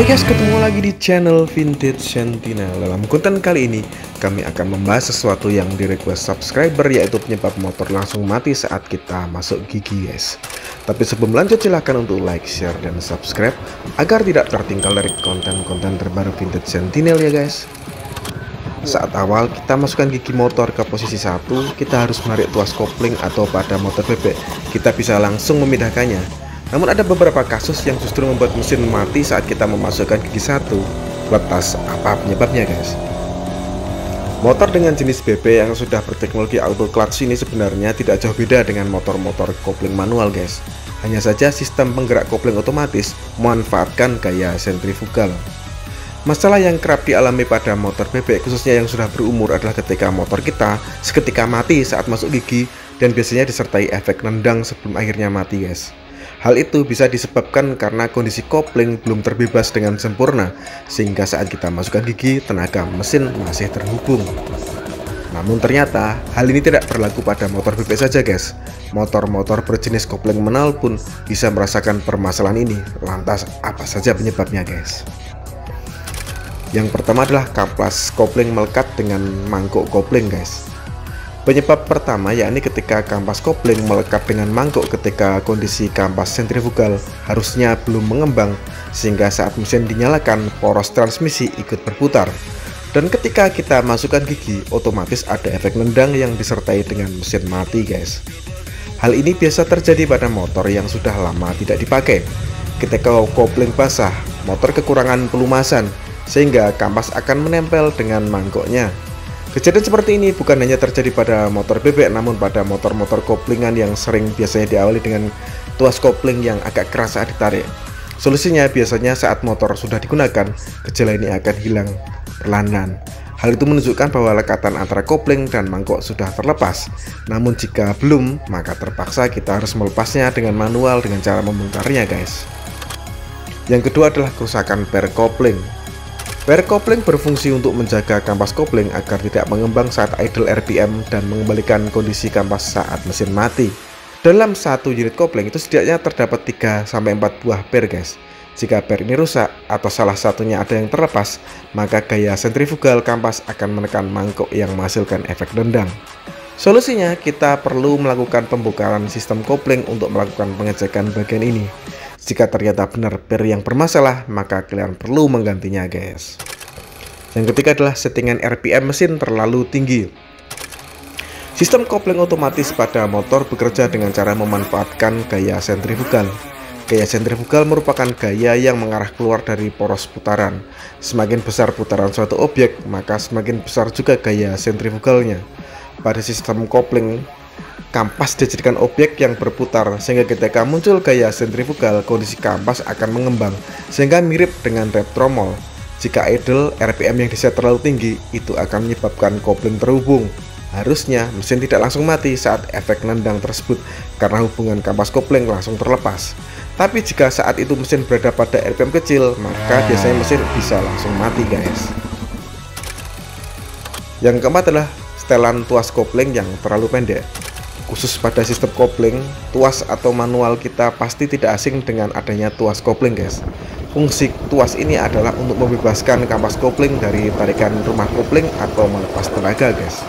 Hai guys, ketemu lagi di channel Vintage Sentinel. Dalam konten kali ini, kami akan membahas sesuatu yang di request subscriber, yaitu penyebab motor langsung mati saat kita masuk gigi guys. Tapi sebelum lanjut, silahkan untuk like, share, dan subscribe agar tidak tertinggal dari konten-konten terbaru Vintage Sentinel ya guys. Saat awal kita masukkan gigi motor ke posisi 1, kita harus menarik tuas kopling atau pada motor bebek. Kita bisa langsung memindahkannya. Namun ada beberapa kasus yang justru membuat mesin mati saat kita memasukkan gigi 1. Lantas apa penyebabnya guys? Motor dengan jenis BB yang sudah berteknologi auto clutch ini sebenarnya tidak jauh beda dengan motor-motor kopling manual guys. Hanya saja sistem penggerak kopling otomatis memanfaatkan gaya sentrifugal. Masalah yang kerap dialami pada motor bebek khususnya yang sudah berumur adalah ketika motor kita seketika mati saat masuk gigi, dan biasanya disertai efek nendang sebelum akhirnya mati guys. Hal itu bisa disebabkan karena kondisi kopling belum terbebas dengan sempurna, sehingga saat kita masukkan gigi, tenaga mesin masih terhubung. Namun ternyata hal ini tidak berlaku pada motor bebek saja guys. Motor-motor berjenis kopling manual pun bisa merasakan permasalahan ini. Lantas apa saja penyebabnya guys? Yang pertama adalah kampas kopling melekat dengan mangkuk kopling guys. Penyebab pertama yakni ketika kampas kopling melekat dengan mangkuk ketika kondisi kampas sentrifugal harusnya belum mengembang, sehingga saat mesin dinyalakan poros transmisi ikut berputar. Dan ketika kita masukkan gigi, otomatis ada efek nendang yang disertai dengan mesin mati guys. Hal ini biasa terjadi pada motor yang sudah lama tidak dipakai. Ketika kopling basah, motor kekurangan pelumasan, sehingga kampas akan menempel dengan mangkoknya. Kejadian seperti ini bukan hanya terjadi pada motor bebek, namun pada motor-motor koplingan yang sering biasanya diawali dengan tuas kopling yang agak keras saat ditarik. Solusinya biasanya saat motor sudah digunakan, gejala ini akan hilang perlahan. Hal itu menunjukkan bahwa lekatan antara kopling dan mangkok sudah terlepas. Namun jika belum, maka terpaksa kita harus melepasnya dengan manual dengan cara membongkarnya guys. Yang kedua adalah kerusakan per kopling. Per kopling berfungsi untuk menjaga kampas kopling agar tidak mengembang saat idle RPM dan mengembalikan kondisi kampas saat mesin mati. Dalam satu unit kopling itu setidaknya terdapat 3-4 buah per guys. Jika per ini rusak atau salah satunya ada yang terlepas, maka gaya sentrifugal kampas akan menekan mangkok yang menghasilkan efek nendang. Solusinya, kita perlu melakukan pembongkaran sistem kopling untuk melakukan pengecekan bagian ini. Jika ternyata benar per yang bermasalah, maka kalian perlu menggantinya guys. Yang ketiga adalah settingan RPM mesin terlalu tinggi. Sistem kopling otomatis pada motor bekerja dengan cara memanfaatkan gaya sentrifugal. Gaya sentrifugal merupakan gaya yang mengarah keluar dari poros putaran. Semakin besar putaran suatu objek, maka semakin besar juga gaya sentrifugalnya. Pada sistem kopling, kampas dijadikan objek yang berputar, sehingga ketika muncul gaya sentrifugal, kondisi kampas akan mengembang, sehingga mirip dengan rep tromol. Jika idle, RPM yang diset terlalu tinggi, itu akan menyebabkan kopling terhubung. Harusnya mesin tidak langsung mati saat efek nendang tersebut, karena hubungan kampas kopling langsung terlepas. Tapi jika saat itu mesin berada pada RPM kecil, maka biasanya mesin bisa langsung mati guys. Yang keempat adalah setelan tuas kopling yang terlalu pendek. Khusus pada sistem kopling, tuas atau manual kita pasti tidak asing dengan adanya tuas kopling guys. Fungsi tuas ini adalah untuk membebaskan kampas kopling dari tarikan rumah kopling atau melepas tenaga guys.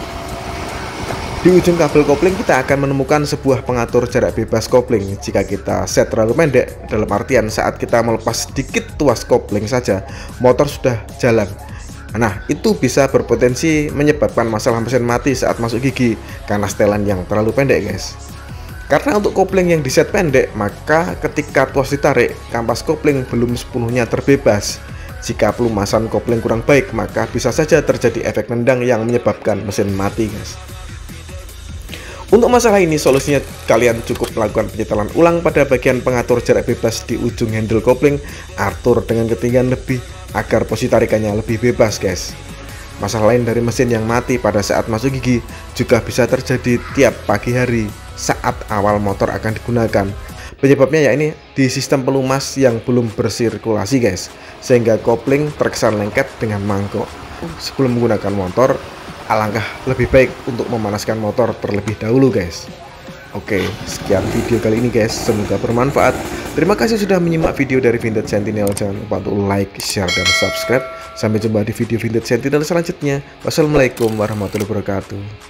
Di ujung kabel kopling kita akan menemukan sebuah pengatur jarak bebas kopling. Jika kita set terlalu pendek, dalam artian saat kita melepas sedikit tuas kopling saja, motor sudah jalan. Nah, itu bisa berpotensi menyebabkan masalah mesin mati saat masuk gigi karena setelan yang terlalu pendek guys. Karena untuk kopling yang diset pendek, maka ketika tuas ditarik, kampas kopling belum sepenuhnya terbebas. Jika pelumasan kopling kurang baik, maka bisa saja terjadi efek nendang yang menyebabkan mesin mati guys. Untuk masalah ini, solusinya kalian cukup melakukan penyetelan ulang pada bagian pengatur jarak bebas di ujung handle kopling, atur dengan ketinggian lebih agar posisi tarikannya lebih bebas guys. Masalah lain dari mesin yang mati pada saat masuk gigi juga bisa terjadi tiap pagi hari saat awal motor akan digunakan. Penyebabnya yakni di sistem pelumas yang belum bersirkulasi guys, sehingga kopling terkesan lengket dengan mangkok. Sebelum menggunakan motor, alangkah lebih baik untuk memanaskan motor terlebih dahulu guys. Oke, sekian video kali ini guys, semoga bermanfaat. Terima kasih sudah menyimak video dari Vintage Sentinel. Jangan lupa untuk like, share, dan subscribe. Sampai jumpa di video Vintage Sentinel selanjutnya. Wassalamualaikum warahmatullahi wabarakatuh.